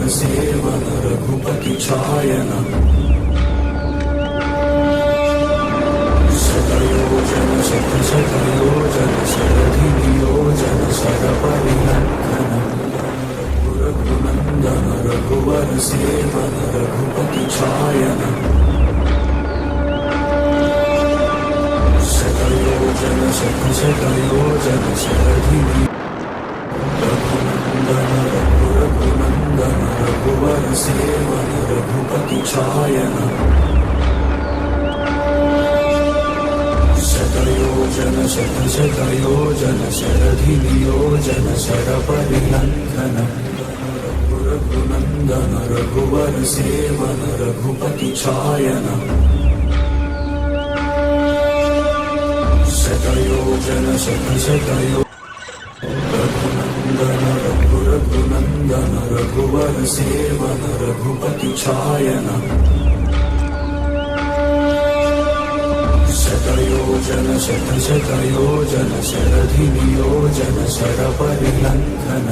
सेवन Raghupati छायन शतयोजन शतशतयोजन शरधियोजन शरपरिलक्षण Raghunandan रघुवर सेवन Raghupati छायन शतयोजन शतशतयोजन शरधियोजन Raghunandan रघुवर सेवन Raghupati छायन शतयोजन शतशतयोजन शरधियोजन शरपरिलक्षण Raghunandan रघुवर सेवन Raghupati छायन शतयोजन शतशतयोजन Raghunandan रघुवर सेवन Raghupati छायन शतयोजन शतशतयोजन शरधियोजन शरपरिलक्षण